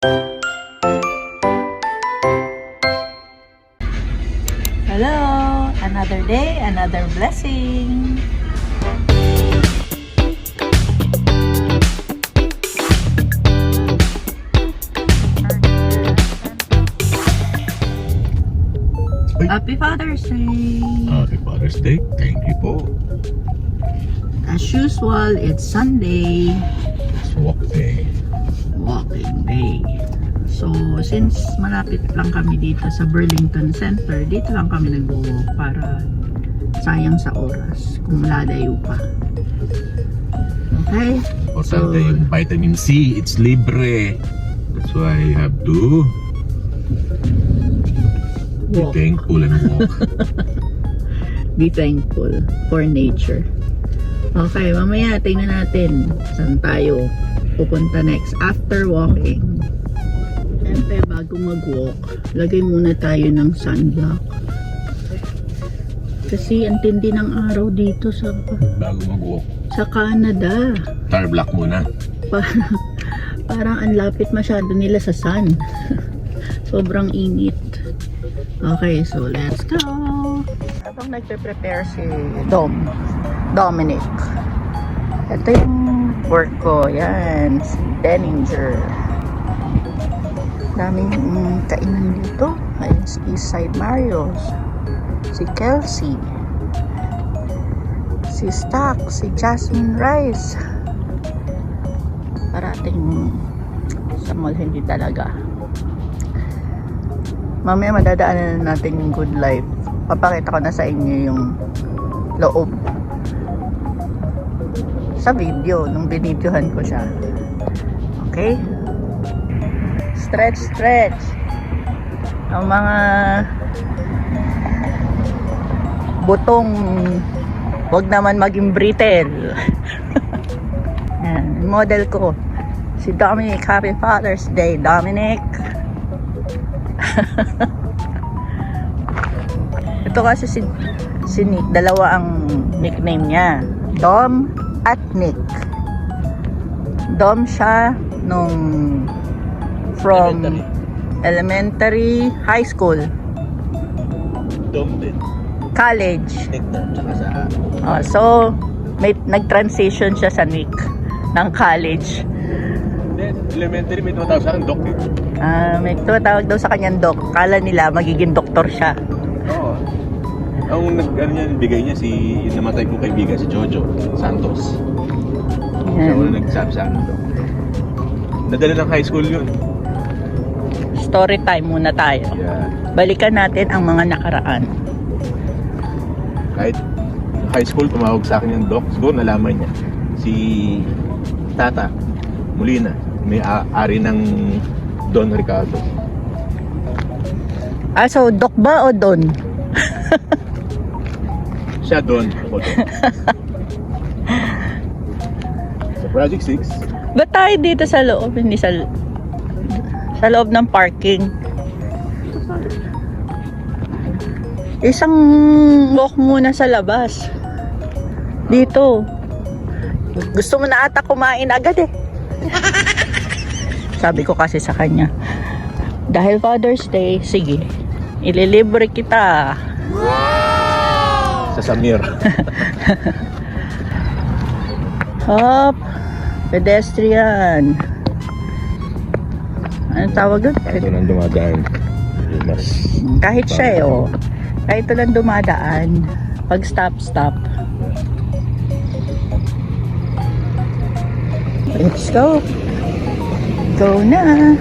Hello! Another day, another blessing! Happy Father's Day! Happy Father's Day. Thank you po. As usual, it's Sunday. It's walk day. Walking day. So, since malapit lang kami dito sa Burlington Center, dito lang kami nag-walk para sayang sa oras kung lalayo pa. Okay? Importante yung vitamin C. It's libre. That's why you have to be walk. thankful and walk. Be thankful for nature. Okay, mamaya tingnan natin saan tayo pupunta next after walking. Siyempre, bago mag-walk, lagay muna tayo ng sunblock. Kasi ang tindi ng araw dito sa Bago mag-walk. Canada. Tar black muna. Parang ang lapit masyado nila sa sun. Sobrang init. Okay, so let's go. Habang nagpe-prepare si Dominic. Ito yung work ko. Yan, si Denninger. Daming kainan dito. Ayun, si Eastside Mario's. Si Kelsey. Si Stack. Si Jasmine Rice. Parating sa mall, hindi talaga. Mamaya madadaanan natin yung Good Life. Papakita ko na sa inyo yung loob sa video nung binidyohan ko siya. Okay? Stretch. Ang mga butong wag naman maging brittle. Yan, model ko si Dominic. Happy Father's Day, Dominic. Ito kasi si Nick, dalawa ang nickname niya, Dom at Nick. Dom siya nung from elementary, high school, Dom din. college. Nick na. Tsaka sa So nag-transition siya sa Nick ng college. then, elementary may tumatawag sa akin, Doc eh. May tumatawag daw sa kanyang doc. Kala nila magiging doktor siya. Oo. Ang bigay niya si yung namatay kong kaibigan, si Jojo Santos. Siya Yan. wala nagsabi sa akin, Doc. Nadala ng high school yun. Story time muna tayo. Yeah. Balikan natin ang mga nakaraan. Kahit high school, tumawag sa akin yung Doc. Siguro nalaman niya. Si Tata Molina, may ari ng Don Ricardo. So doc ba o don? Siya Don, ako Don. Sa Project 6, Ba't tayo dito sa loob? Hindi sa loob ng parking. Isang walk muna sa labas. Dito. Gusto mo na ata kumain agad eh. Sabi ko kasi sa kanya, dahil Father's Day, sige, ililibre kita. sa Samir. Hop, pedestrian. Anong tawag doon? Ito nang dumadaan. Mas Kahit siya eh, oh. Kahit ito lang dumadaan. Pag stop. Let's go. Go na.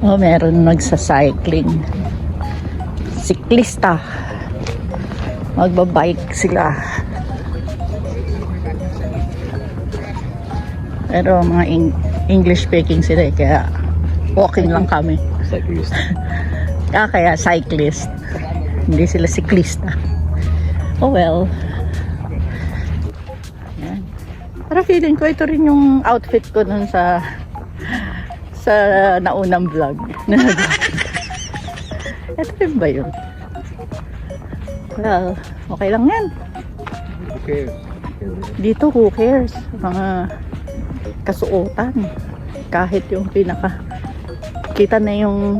Oh, meron nagsa-cycling. Siklista. Magbabike sila. Pero mga English speaking sila eh, kaya walking lang kami. cyclist. Kaya cyclist. Hindi sila siklista. Oh well. Ayan. Para feeling ko ito rin yung outfit ko nun sa naunang vlog. Ito rin ba yun? Well, okay lang yan. Okay. Dito, who cares? Mga kasuotan. Kahit yung pinaka kita na yung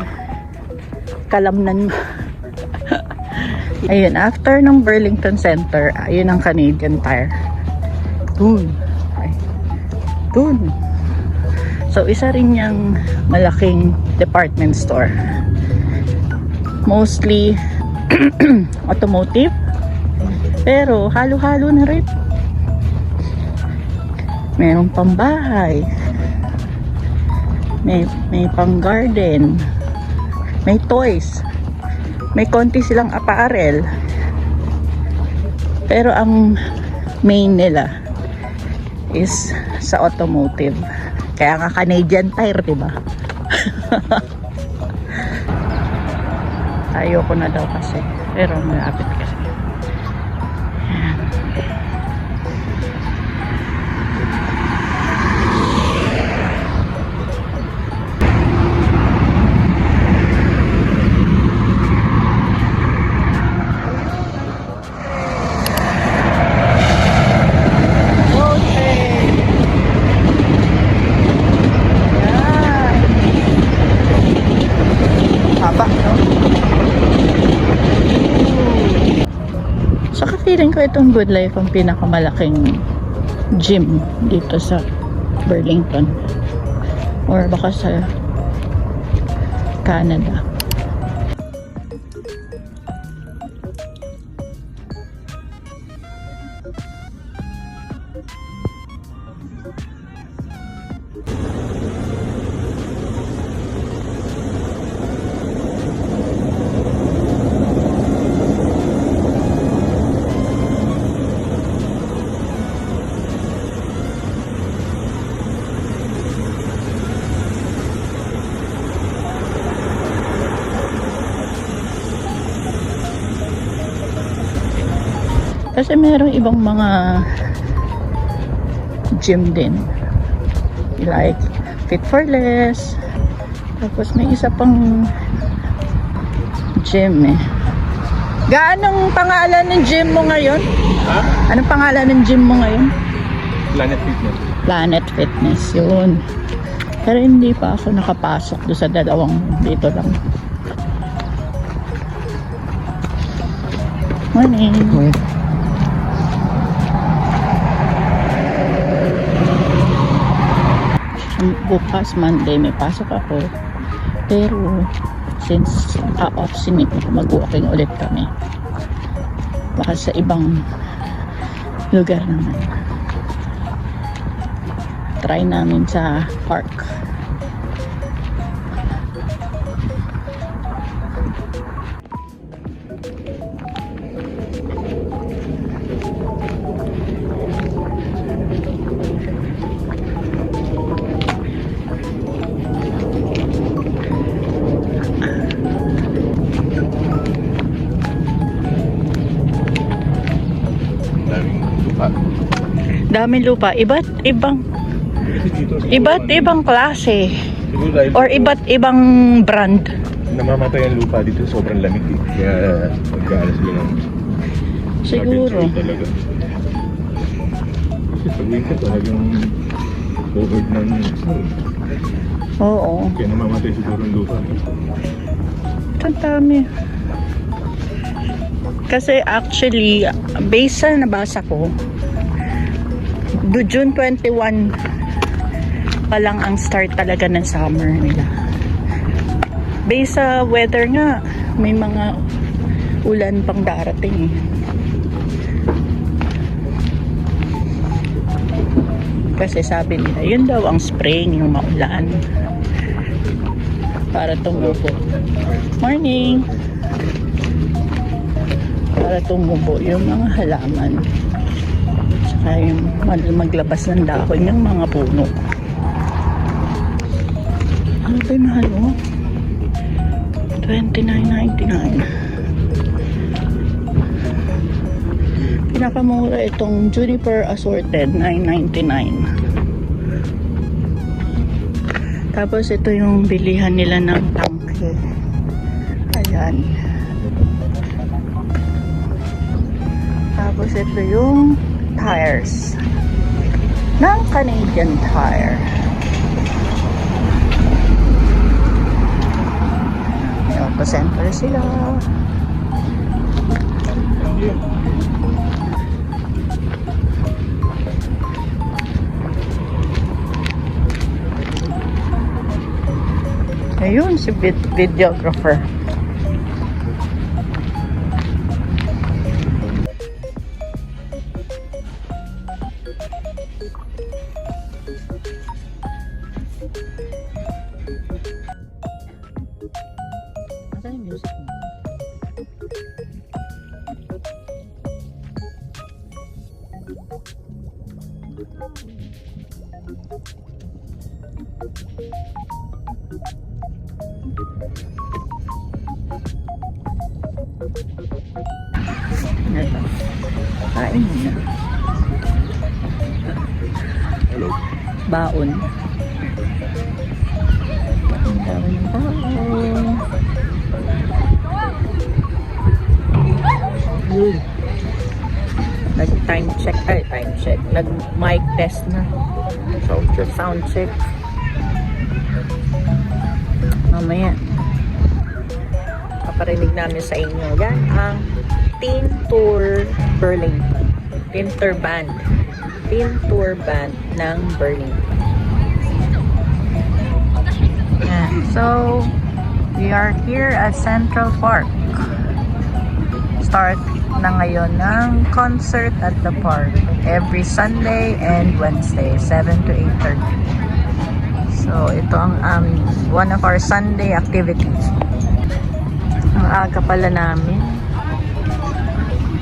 kalamnan mo. Ayun, after ng Burlington Center, ayun ang Canadian Tire. Dun. Ay, dun. So, isa rin yung malaking department store. Mostly automotive. Pero, halo-halo na rin. Merong pambahay. May pang garden. May toys. May konti silang apparel. Pero ang main nila is sa automotive. Kaya nga Canadian Tire, diba? Ayoko na daw kasi. Pero malapit kasi. Ayan. Feeling ko itong Good Life ang pinakamalaking gym dito sa Burlington or baka sa Canada. Kasi merong ibang mga gym din. Like Fit for Less. Tapos may isa pang gym eh. Gaanong pangalan ng gym mo ngayon? Ha? Anong pangalan ng gym mo ngayon? Planet Fitness. Planet Fitness, yun. Pero hindi pa ako nakapasok doon sa dalawang dito lang. Morning. Bukas Monday may pasok ako, pero since off si Nick, mag-walking ulit kami, baka sa ibang lugar naman, try namin sa park. Daming lupa, iba't ibang klase or iba't ibang brand. Namamatay ang lupa dito, sobrang lamig eh. Kaya mag-aalas sila ng Siguro. talaga. Kasi pag winter talagang covered ng snow. Oo. Kaya namamatay siguro ang lupa. Ang dami. Kasi actually, based sa nabasa ko, June 21 pa lang ang start talaga ng summer nila. Based sa weather nga, may mga ulan pang darating. Kasi sabi nila, yun daw ang spring, yung maulan. Para tumubo. Morning! Para tumubo yung mga halaman. Tsaka yung maglabas ng dahon yung mga puno. Ano ba yung mahal mo? $29.99. Pinakamura itong Juniper Assorted, $9.99. Tapos ito yung bilihan nila ng tangke. Ayan. Tapos ito yung tires ng Canadian Tire. Auto center sila. Ayun, si videographer. Asan yung music mo? Ito. Kain muna. Hello. Baon. Ang dami ng tao. Yun. Nag-time check. Ay, time check. Nag-mic test na. Sound check. Sound check. Mamaya. Paparinig namin sa inyo. Yan ang Teen Tour Berlin. Teen Tour Band. Teen Tour Band ng Berlin. Yan. So, we are here at Central Park. Start na ngayon ng concert at the park. Every Sunday and Wednesday, 7 to 8:30. So, ito ang one of our Sunday activities. Ang aga pala namin.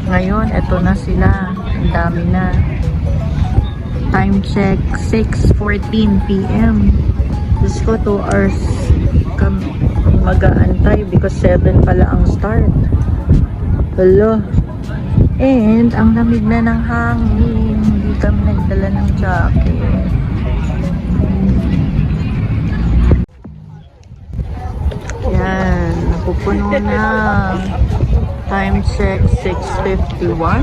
Ngayon, ito na sila. Ang dami na. Time check, 6:14 p.m. Diyos ko, 2 hours kami mag-aantay because 7 pala ang start. Hello. And, ang lamig na ng hangin. Hindi kami nagdala ng jacket. Yan, napupuno na. Time check 6:51.